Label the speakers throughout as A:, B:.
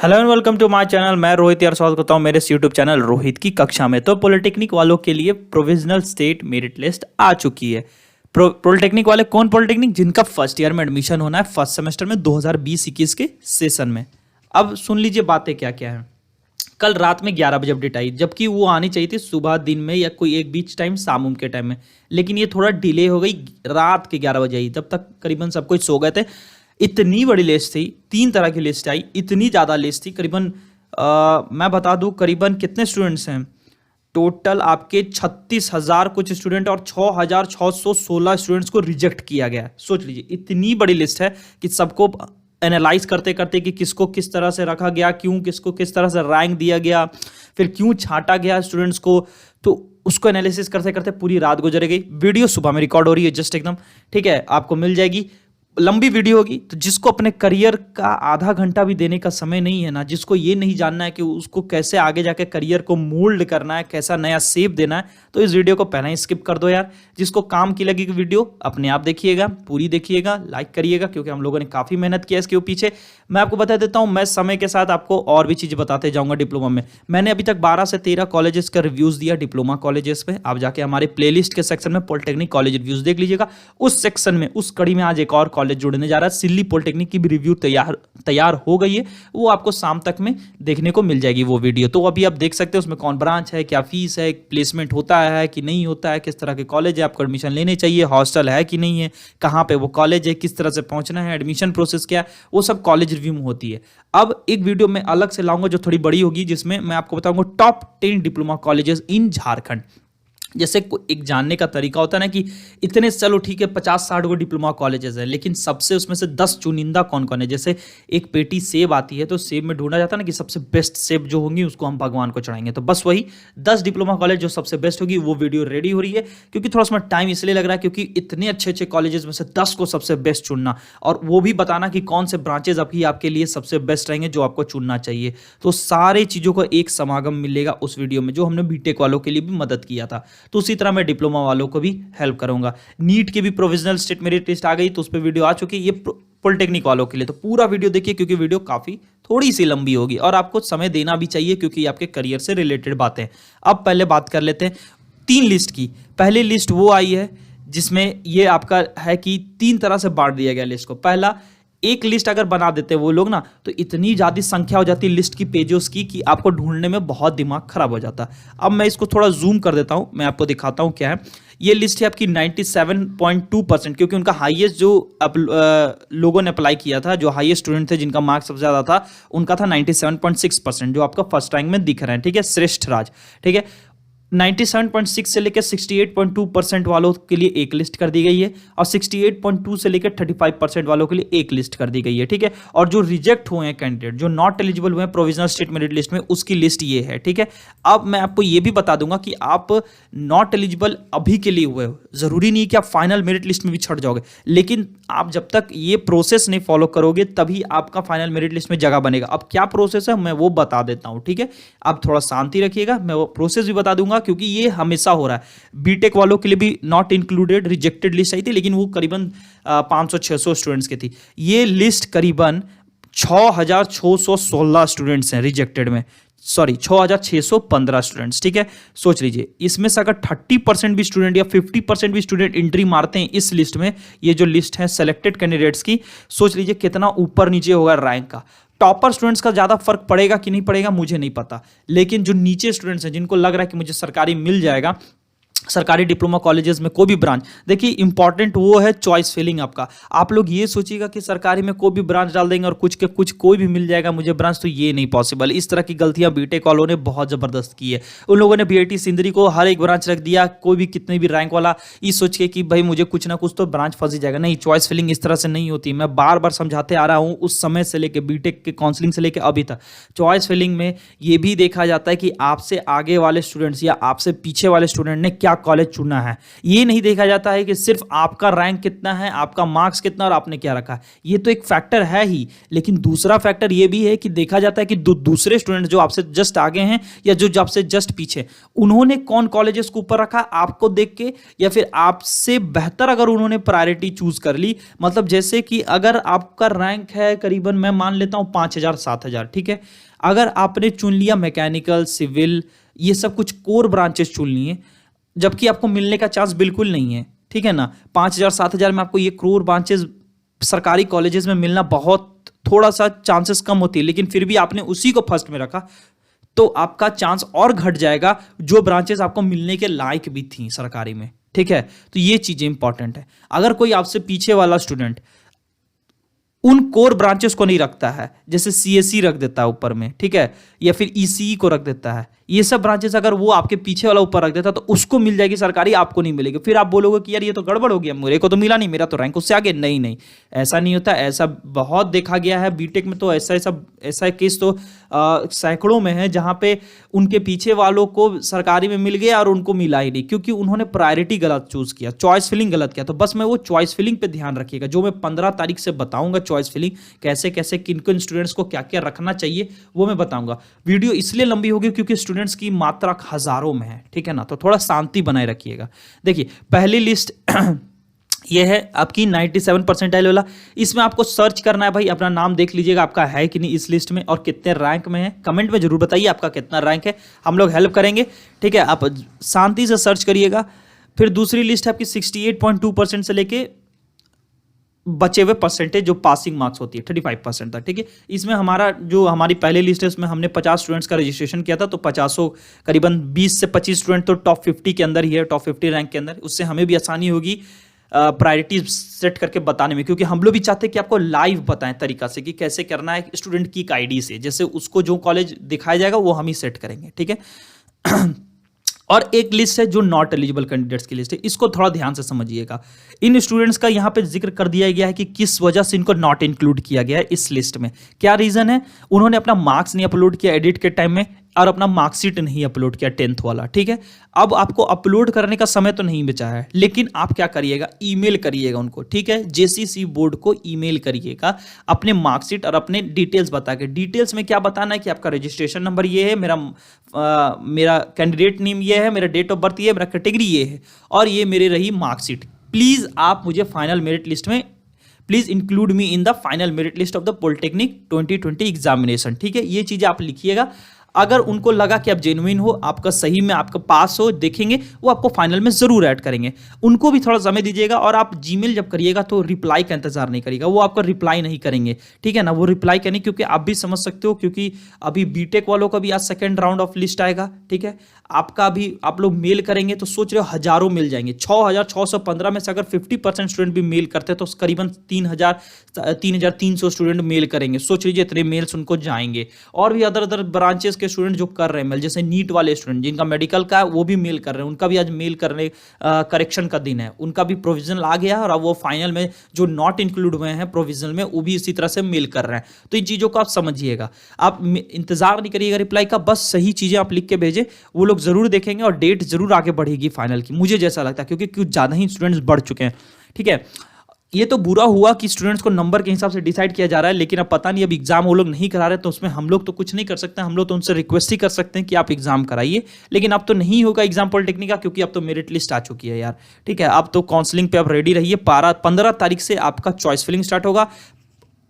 A: Hello and welcome to my channel. मैं रोहित यार स्वागत करता हूँ मेरे यूट्यूब चैनल रोहित की कक्षा में। तो पॉलिटेक्निक वालों के लिए प्रोविजनल स्टेट मेरिट लिस्ट आ चुकी है। पॉलिटेक्निक वाले कौन पॉलिटेक्निक? जिनका फर्स्ट ईयर में एडमिशन होना है फर्स्ट सेमेस्टर में 2020-21 के सेशन में। अब सुन लीजिए बातें क्या क्या है। कल रात में 11 बजे अपडेट आई, जबकि वो आनी चाहिए थी सुबह दिन में या कोई एक बीच टाइम शाम के टाइम में, लेकिन ये थोड़ा डिले हो गई। रात के 11 बजे आई, तब तक करीबन सब कुछ सो गए थे। इतनी बड़ी लिस्ट थी, 3 तरह की लिस्ट आई, इतनी ज़्यादा लिस्ट थी। करीबन मैं बता दूं करीबन कितने स्टूडेंट्स हैं टोटल। आपके 36,000 कुछ स्टूडेंट और 6,616 स्टूडेंट्स को रिजेक्ट किया गया। सोच लीजिए, इतनी बड़ी लिस्ट है कि सबको एनालाइज करते करते कि किसको किस तरह से रखा गया, क्यों किसको किस तरह से रैंक दिया गया, फिर क्यों छांटा गया स्टूडेंट्स को, तो उसको एनालिसिस करते करते पूरी रात गुजर गई। वीडियो सुबह में रिकॉर्ड हो रही है जस्ट एकदम, ठीक है, आपको मिल जाएगी। लंबी वीडियो होगी, तो जिसको अपने करियर का आधा घंटा भी देने का समय नहीं है ना, जिसको ये नहीं जानना है कि उसको कैसे आगे जाके करियर को मोल्ड करना है, कैसा नया शेप देना है, तो इस वीडियो को पहले ही स्किप कर दो यार। जिसको काम की लगी वीडियो अपने आप देखिएगा, पूरी देखिएगा, लाइक करिएगा, क्योंकि हम लोगों ने काफ़ी मेहनत किया इसके पीछे। मैं आपको बता देता हूँ, मैं समय के साथ आपको और भी चीज़ें बताते जाऊँगा। डिप्लोमा में मैंने अभी तक 12 से 13 कॉलेजेस का रिव्यूज़ दिया डिप्लोमा कॉलेजेस में। आप जाके हमारे प्लेलिस्ट के सेक्शन में पॉलिटेक्निक कॉलेज रिव्यूज़ देख लीजिएगा। उस सेक्शन में, उस कड़ी में आज एक और कॉलेज जुड़ने जा रहा है। सिल्ली पॉलिटेक्निक की भी रिव्यू तैयार हो गई है, वो आपको शाम तक में देखने को मिल जाएगी वो वीडियो। तो अभी आप देख सकते हो उसमें कौन ब्रांच है, क्या फीस है, प्लेसमेंट होता है कि नहीं होता है, किस तरह के कॉलेज है, आपको एडमिशन लेने चाहिए, हॉस्टल है कि नहीं है, कहाँ पे वो कॉलेज है, किस तरह से पहुंचना है, एडमिशन प्रोसेस क्या है, वो सब कॉलेज रिव्यू में होती है। अब एक वीडियो में अलग से लाऊंगा जो थोड़ी बड़ी होगी, जिसमें मैं आपको बताऊंगा top 10 diploma colleges in Jharkhand. जैसे एक जानने का तरीका होता है ना कि इतने, चलो ठीक है 50-60 गो डिप्लोमा कॉलेजेस है, लेकिन सबसे उसमें से 10 चुनिंदा कौन कौन है। जैसे एक पेटी सेब आती है, तो सेब में ढूंढा जाता है ना कि सबसे बेस्ट सेब जो होंगी उसको हम भगवान को चढ़ाएंगे। तो बस वही 10 डिप्लोमा कॉलेज जो सबसे बेस्ट होगी, वो वीडियो रेडी हो रही है। क्योंकि थोड़ा उसमें टाइम इसलिए लग रहा है क्योंकि इतने अच्छे अच्छे कॉलेजेस में से 10 को सबसे बेस्ट चुनना, और वो भी बताना कि कौन से ब्रांचेज आपके लिए सबसे बेस्ट रहेंगे जो आपको चुनना चाहिए। तो सारी चीज़ों का एक समागम मिलेगा उस वीडियो में, जो हमने बीटेक वालों के लिए भी मदद किया था। तो उसी तरह मैं डिप्लोमा वालों को भी हेल्प करूंगा। नीट की भी प्रोविजनल स्टेट मेरिट लिस्ट आ गई, तो उस पर वीडियो आ चुकी है। ये पॉलिटेक्निक वालों के लिए तो पूरा वीडियो देखिए, क्योंकि वीडियो काफी थोड़ी सी लंबी होगी और आपको समय देना भी चाहिए, क्योंकि आपके करियर से रिलेटेड बातें। अब पहले बात कर लेते हैं 3 लिस्ट की। पहली लिस्ट वो आई है जिसमें ये आपका है कि 3 तरह से बांट दिया गया लिस्ट को। पहला, एक लिस्ट अगर बना देते वो लोग ना, तो इतनी ज़्यादा संख्या हो जाती है लिस्ट की पेजेस की कि आपको ढूंढने में बहुत दिमाग खराब हो जाता। अब मैं इसको थोड़ा जूम कर देता हूं, मैं आपको दिखाता हूं क्या है। ये लिस्ट है आपकी 97.2%, क्योंकि उनका हाईएस्ट जो लोगों ने अप्लाई किया था, जो हाईएस्ट स्टूडेंट थे जिनका मार्क्स सबसे ज़्यादा था, उनका था 97.6%, जो आपका फर्स्ट रैंक में दिख रहा है, ठीक है, श्रेष्ठ राज, ठीक है। 97.6 से लेकर 68.2% वालों के लिए एक लिस्ट कर दी गई है, और 68.2 से लेकर 35% वालों के लिए एक लिस्ट कर दी गई है, ठीक है। और जो रिजेक्ट हुए हैं कैंडिडेट, जो नॉट एलिजिबल हुए हैं प्रोविजनल स्टेट मेरिट लिस्ट में, उसकी लिस्ट ये है, ठीक है। अब मैं आपको ये भी बता दूंगा कि आप नॉट एलिजिबल अभी के लिए हुए हो, जरूरी नहीं कि आप फाइनल मेरिट लिस्ट में भी छट जाओगे, लेकिन आप जब तक ये प्रोसेस नहीं फॉलो करोगे तभी आपका फाइनल मेरिट लिस्ट में जगह बनेगा। अब क्या प्रोसेस है मैं वो बता देता हूं, ठीक है। आप थोड़ा शांति रखिएगा, मैं वो प्रोसेस भी बता दूंगा, क्योंकि ये हमेशा हो रहा है। बीटेक वालों के लिए भी नॉट इंक्लूडेड रिजेक्टेड लिस्ट आई थी, लेकिन वो करीबन 500-600 स्टूडेंट्स की थी। ये लिस्ट करीबन 6,616 स्टूडेंट्स हैं रिजेक्टेड में, सॉरी 6,615 स्टूडेंट्स, ठीक है। सोच लीजिए, इसमें से अगर 30% भी स्टूडेंट या 50% भी स्टूडेंट एंट्री मारते हैं इस लिस्ट में, ये जो लिस्ट है सेलेक्टेड कैंडिडेट्स की, सोच लीजिए कितना ऊपर नीचे होगा रैंक का। टॉपर स्टूडेंट्स का ज़्यादा फर्क पड़ेगा कि नहीं पड़ेगा मुझे नहीं पता, लेकिन जो नीचे स्टूडेंट्स हैं जिनको लग रहा है कि मुझे सरकारी मिल जाएगा, सरकारी डिप्लोमा कॉलेजेस में कोई भी ब्रांच, देखिए इंपॉर्टेंट वो है चॉइस फिलिंग आपका। आप लोग ये सोचिएगा कि सरकारी में कोई भी ब्रांच डाल देंगे और कुछ के कुछ कोई भी मिल जाएगा मुझे ब्रांच, तो ये नहीं पॉसिबल। इस तरह की गलतियां बीटेक वालों ने बहुत ज़बरदस्त की है। उन लोगों ने बीआईटी सिंदरी को हर एक ब्रांच रख दिया, कोई भी कितने भी रैंक वाला, ये सोच के कि भाई मुझे कुछ ना कुछ तो ब्रांच फंसी जाएगा। नहीं, चॉइस फिलिंग इस तरह से नहीं होती। मैं बार बार समझाते आ रहा हूँ, उस समय से लेकर बीटेक के काउंसलिंग से लेकर अभी तक चॉइस फिलिंग में ये भी देखा जाता है कि आपसे आगे वाले स्टूडेंट्स या आपसे पीछे वाले स्टूडेंट ने क्या क्या कॉलेज चुना है। ये नहीं देखा जाता है कि सिर्फ आपका रैंक कितना है, आपका मार्क्स कितना और आपने क्या रखा, ये तो एक फैक्टर है ही, लेकिन दूसरा फैक्टर ये भी है कि देखा जाता है कि दूसरे स्टूडेंट जो आपसे जस्ट आगे हैं या जो आपसे जस्ट पीछे, उन्होंने कौन कॉलेजेस को ऊपर रखा आपको देख के, या फिर आपसे बेहतर अगर उन्होंने प्रायोरिटी चूज कर ली। मतलब जैसे कि अगर आपका रैंक है करीबन, मैं मान लेता हूं 5,000 7,000, ठीक है, अगर आपने चुन लिया मैकेनिकल, सिविल, ये सब कुछ कोर ब्रांचेस चुन लिए, जबकि आपको मिलने का चांस बिल्कुल नहीं है, ठीक है ना। 5,000 7,000 में आपको ये कोर ब्रांचेस सरकारी कॉलेजेस में मिलना बहुत थोड़ा सा चांसेस कम होती है, लेकिन फिर भी आपने उसी को फर्स्ट में रखा तो आपका चांस और घट जाएगा जो ब्रांचेस आपको मिलने के लायक भी थी सरकारी में, ठीक है। तो ये चीजें इंपॉर्टेंट है। अगर कोई आपसे पीछे वाला स्टूडेंट उन कोर ब्रांचेस को नहीं रखता है, जैसे सीएससी रख देता है ऊपर में, ठीक है, या फिर ईसीई को रख देता है, ये सब ब्रांचेस अगर वो आपके पीछे वाला ऊपर रख देता तो उसको मिल जाएगी सरकारी, आपको नहीं मिलेगी। फिर आप बोलोगे कि यार ये तो गड़बड़ हो गया, मेरे को तो मिला नहीं, मेरा तो रैंक उससे आगे। नहीं नहीं, ऐसा नहीं होता। ऐसा बहुत देखा गया है बीटेक में, तो ऐसा केस तो सैकड़ों में है जहां पे उनके पीछे वालों को सरकारी में मिल गया और उनको मिला ही नहीं, क्योंकि उन्होंने प्रायोरिटी गलत चूज किया, चॉइस फिलिंग गलत किया। तो बस मैं वो चॉइस फिलिंग पे ध्यान रखिएगा, जो मैं 15 तारीख से बताऊंगा चॉइस फिलिंग कैसे कैसे किन किन स्टूडेंट्स को क्या क्या रखना चाहिए वो मैं बताऊंगा। वीडियो इसलिए लंबी होगी क्योंकि स्टूडेंट्स की मात्रा हजारों में है, ठीक है ना, तो थोड़ा शांति बनाए रखिएगा। देखिए पहली लिस्ट ये है आपकी 97 परसेंटाइल वाला। इसमें आपको सर्च करना है भाई, अपना नाम देख लीजिएगा आपका है कि नहीं इस लिस्ट में और कितने रैंक में है। कमेंट में जरूर बताइए आपका कितना रैंक है, हम लोग हेल्प करेंगे, ठीक है। आप शांति से सर्च करिएगा। फिर दूसरी लिस्ट है आपकी 68.2% से लेके बचे हुए परसेंटेज जो पासिंग मार्क्स होती है 35% तक, ठीक है। इसमें हमारी पहली लिस्ट है, उसमें हमने 50 स्टूडेंट्स का रजिस्ट्रेशन किया था, तो 50 करीबन 20 से 25 स्टूडेंट तो टॉप 50 के अंदर ही है, टॉप 50 रैंक के अंदर। उससे हमें भी आसानी होगी प्रायोरिटी सेट करके बताने में, क्योंकि हम लोग भी चाहते हैं कि आपको लाइव बताएं तरीका से कि कैसे करना है स्टूडेंट की एक आईडी से, जैसे उसको जो कॉलेज दिखाया जाएगा वो हम ही सेट करेंगे, ठीक है। और एक लिस्ट है जो नॉट एलिजिबल कैंडिडेट्स की लिस्ट है, इसको थोड़ा ध्यान से समझिएगा। इन स्टूडेंट्स का यहाँ पे जिक्र कर दिया गया है कि किस वजह से इनको नॉट इंक्लूड किया गया है इस लिस्ट में। क्या रीजन है? उन्होंने अपना मार्क्स नहीं अपलोड किया एडिट के टाइम में और अपना मार्कशीट नहीं अपलोड किया 10th वाला, ठीक है। अब आपको अपलोड करने का समय तो नहीं बचा है, लेकिन आप क्या करिएगा, ईमेल करिएगा उनको, ठीक है। जेसीसी बोर्ड को ईमेल करिएगा अपने मार्कशीट और अपने डिटेल्स बता के। डिटेल्स में क्या बताना है कि आपका रजिस्ट्रेशन नंबर ये है, मेरा कैंडिडेट नेम ये है, मेरा डेट ऑफ बर्थ ये है, मेरा कैटेगरी ये है और ये मेरी रही मार्कशीट। प्लीज आप मुझे फाइनल मेरिट लिस्ट में please include me in the final merit list of the polytechnic 2020 examination, ठीक है। ये चीजें आप लिखिएगा। अगर उनको लगा कि आप जेन्युइन हो, आपका सही में आपका पास हो, देखेंगे वो आपको फाइनल में जरूर ऐड करेंगे। उनको भी थोड़ा समय दीजिएगा और आप जीमेल जब करिएगा तो रिप्लाई का इंतजार नहीं करिएगा, वो आपका रिप्लाई नहीं करेंगे, ठीक है ना। वो रिप्लाई करेंगे क्योंकि आप भी समझ सकते हो, क्योंकि अभी बीटेक वालों का भी आज सेकेंड राउंड ऑफ लिस्ट आएगा, ठीक है। आपका भी आप लोग मेल करेंगे तो सोच रहे हो हजारों मिल जाएंगे। 6,615 में से अगर 50% स्टूडेंट भी मेल करते हैं तो करीबन 3,300 स्टूडेंट मेल करेंगे। सोच लीजिए इतने मेल्स उनको जाएंगे। और भी अदर ब्रांचेस के स्टूडेंट जो कर रहे हैं मेल, जैसे नीट वाले स्टूडेंट जिनका मेडिकल का है वो भी मेल कर रहे हैं, उनका भी आज मेल करने करेक्शन का दिन है, उनका भी प्रोविजनल आ गया है और अब वो फाइनल में जो नॉट इंक्लूड हुए हैं प्रोविजनल में वो भी इसी तरह से मेल कर रहे हैं। तो इन चीज़ों को आप समझिएगा, आप इंतजार नहीं करिएगा रिप्लाई का, बस सही चीज़ें आप लिख के भेजें, वो लोग जरूर देखेंगे और डेट जरूर आगे बढ़ेगी फाइनल की, मुझे जैसा लगता है, क्योंकि कुछ ज़्यादा ही स्टूडेंट्स बढ़ चुके हैं, ठीक है। ये तो बुरा हुआ कि स्टूडेंट्स को नंबर के हिसाब से डिसाइड किया जा रहा है, लेकिन अब पता नहीं अब एग्जाम वो लोग नहीं करा रहे तो उसमें हम लोग तो कुछ नहीं कर सकते। हम लोग तो उनसे रिक्वेस्ट ही कर सकते हैं कि आप एग्जाम कराइए, लेकिन अब तो नहीं होगा एग्जाम पॉलिटेक्निक का, क्योंकि अब तो मेरिट लिस्ट आ चुकी है यार, ठीक है। अब तो काउंसलिंग पे अब रेडी रहिए। 15 तारीख से आपका चॉइस फिलिंग स्टार्ट होगा,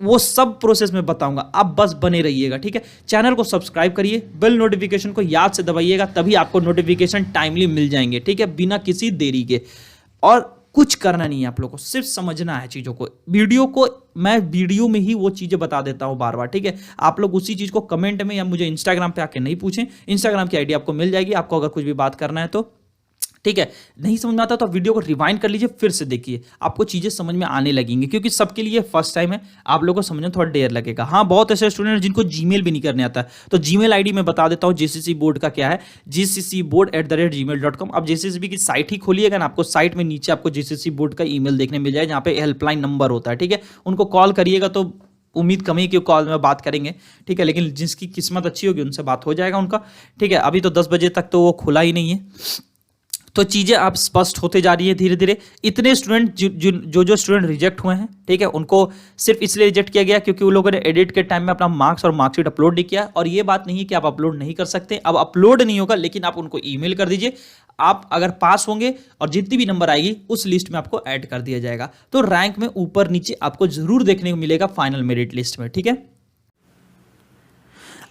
A: वो सब प्रोसेस में बताऊंगा, आप बस बने रहिएगा, ठीक है। चैनल को सब्सक्राइब करिए, बेल नोटिफिकेशन को याद से दबाइएगा, तभी आपको नोटिफिकेशन टाइमली मिल जाएंगे, ठीक है, बिना किसी देरी के। और कुछ करना नहीं है आप लोगों को, सिर्फ समझना है चीज़ों को। मैं वीडियो में ही वो चीज़ें बता देता हूँ बार बार, ठीक है। आप लोग उसी चीज़ को कमेंट में या मुझे इंस्टाग्राम पे आके नहीं पूछें, इंस्टाग्राम की आईडी आपको मिल जाएगी, आपको अगर कुछ भी बात करना है तो, ठीक है। नहीं समझ में आता तो वीडियो को रिवाइंड कर लीजिए, फिर से देखिए, आपको चीज़ें समझ में आने लगेंगी, क्योंकि सबके लिए फर्स्ट टाइम है, आप लोगों को समझने में थोड़ा देर लगेगा। हाँ, बहुत ऐसे स्टूडेंट जिनको जीमेल भी नहीं करने आता है, तो जीमेल आईडी मैं बता देता हूँ जेसीसी बोर्ड का क्या है, gccboard@gmail.com। आप जेसीसी की साइट ही खोलिएगा ना, आपको साइट में नीचे आपको जेसीसी बोर्ड का ईमेल देखने मिल जाए, जहाँ पे हेल्पलाइन नंबर होता है, ठीक है। उनको कॉल करिएगा, तो उम्मीद कम ही कि कॉल में बात करेंगे, ठीक है, लेकिन जिसकी किस्मत अच्छी होगी उनसे बात हो जाएगा उनका, ठीक है। अभी तो 10 बजे तक तो वो खुला ही नहीं है, तो चीज़ें आप स्पष्ट होते जा रही है धीरे धीरे। इतने स्टूडेंट जो स्टूडेंट रिजेक्ट हुए हैं, ठीक है, उनको सिर्फ इसलिए रिजेक्ट किया गया क्योंकि उन लोगों ने एडिट के टाइम में अपना मार्क्स और मार्कशीट अपलोड नहीं किया। और ये बात नहीं है कि आप अपलोड नहीं कर सकते, अब अपलोड नहीं होगा, लेकिन आप उनको ईमेल कर दीजिए। आप अगर पास होंगे और जितनी भी नंबर आएगी उस लिस्ट में आपको ऐड कर दिया जाएगा। तो रैंक में ऊपर नीचे आपको जरूर देखने को मिलेगा फाइनल मेरिट लिस्ट में, ठीक है।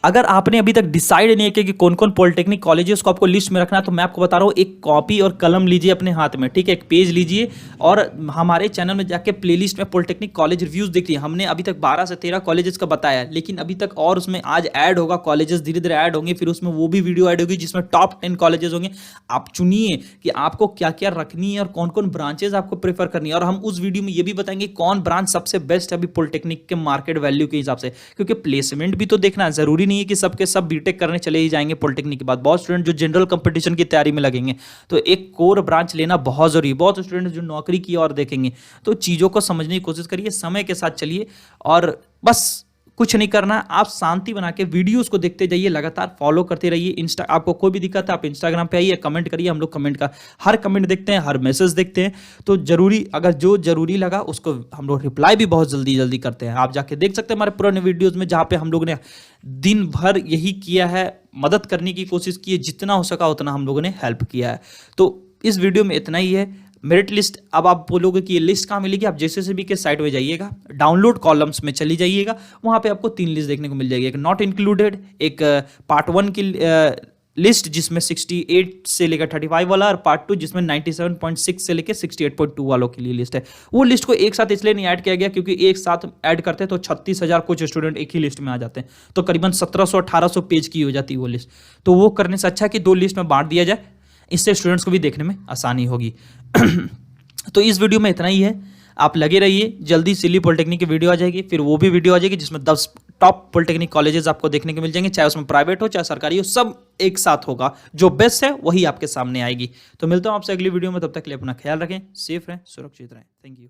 A: अगर आपने अभी तक डिसाइड नहीं किया कि कौन कौन पॉलिटेक्निक कॉलेजेस को आपको लिस्ट में रखना है, तो मैं आपको बता रहा हूँ, एक कॉपी और कलम लीजिए अपने हाथ में, ठीक है, एक पेज लीजिए और हमारे चैनल में जाके प्लेलिस्ट में पॉलिटेक्निक कॉलेज रिव्यूज देखिए। हमने अभी तक 12 से 13 कॉलेजेस का बताया है, लेकिन अभी तक और उसमें आज ऐड होगा, कॉलेजेस धीरे धीरे ऐड होंगे, फिर उसमें वो भी वीडियो ऐड होगी जिसमें टॉप 10 कॉलेजेस होंगे। आप चुनिए कि आपको क्या क्या रखनी है और कौन कौन ब्रांचेज आपको प्रेफर करनी है। और हम उस वीडियो में ये भी बताएंगे कौन ब्रांच सबसे बेस्ट है अभी पॉलिटेक्निक के मार्केट वैल्यू के हिसाब से, क्योंकि प्लेसमेंट भी तो देखना है। जरूरी नहीं है कि सबके सब बीटेक करने चले ही जाएंगे पॉलिटेक्निक के बाद। बहुत स्टूडेंट जो जनरल कंपटीशन की तैयारी में लगेंगे, तो एक कोर ब्रांच लेना बहुत जरूरी है। बहुत स्टूडेंट जो नौकरी की ओर देखेंगे, तो चीजों को समझने की कोशिश करिए, समय के साथ चलिए और बस कुछ नहीं करना, आप शांति बना के वीडियोस को देखते जाइए, लगातार फॉलो करते रहिए। आपको कोई भी दिक्कत है आप इंस्टाग्राम पे आइए, कमेंट करिए, हम लोग कमेंट का हर कमेंट देखते हैं, हर मैसेज देखते हैं। तो जरूरी, अगर जो जरूरी लगा उसको हम लोग रिप्लाई भी बहुत जल्दी जल्दी करते हैं। आप जाके देख सकते हैं हमारे पुराने वीडियोज में, जहाँ पे हम लोगों ने दिन भर यही किया है, मदद करने की कोशिश की है, जितना हो सका उतना हम लोगों ने हेल्प किया है। तो इस वीडियो में इतना ही है। मेरिट लिस्ट, अब आप बोलोगे कि ये लिस्ट कहाँ मिलेगी, आप JSSB के साइट में जाइएगा, डाउनलोड कॉलम्स में चली जाइएगा, वहाँ पे आपको 3 लिस्ट देखने को मिल जाएगी। एक नॉट इंक्लूडेड, एक पार्ट 1 की लिस्ट जिसमें 68 से लेकर 35 वाला, और पार्ट 2 जिसमें 97.6 से लेकर 68.2 वालों के लिए लिस्ट है। वो लिस्ट को एक साथ इसलिए नहीं ऐड किया गया क्योंकि एक साथ ऐड करते हैं तो 36,000 कुछ स्टूडेंट एक ही लिस्ट में आ जाते हैं, तो करीबन 1700-1800 पेज की हो जाती है वो लिस्ट। तो वो करने से अच्छा है कि 2 लिस्ट में बांट दिया जाए, इससे स्टूडेंट्स को भी देखने में आसानी होगी। तो इस वीडियो में इतना ही है, आप लगे रहिए, जल्दी सिली पॉलिटेक्निक की वीडियो आ जाएगी, फिर वो भी वीडियो आ जाएगी जिसमें 10 टॉप पॉलिटेक्निक कॉलेजेस आपको देखने को मिल जाएंगे, चाहे उसमें प्राइवेट हो चाहे सरकारी हो, सब एक साथ होगा, जो बेस्ट है वही आपके सामने आएगी। तो मिलता हूं आपसे अगली वीडियो में, तब तक के लिए अपना ख्याल रखें, सेफ रहें, सुरक्षित रहें। Thank you.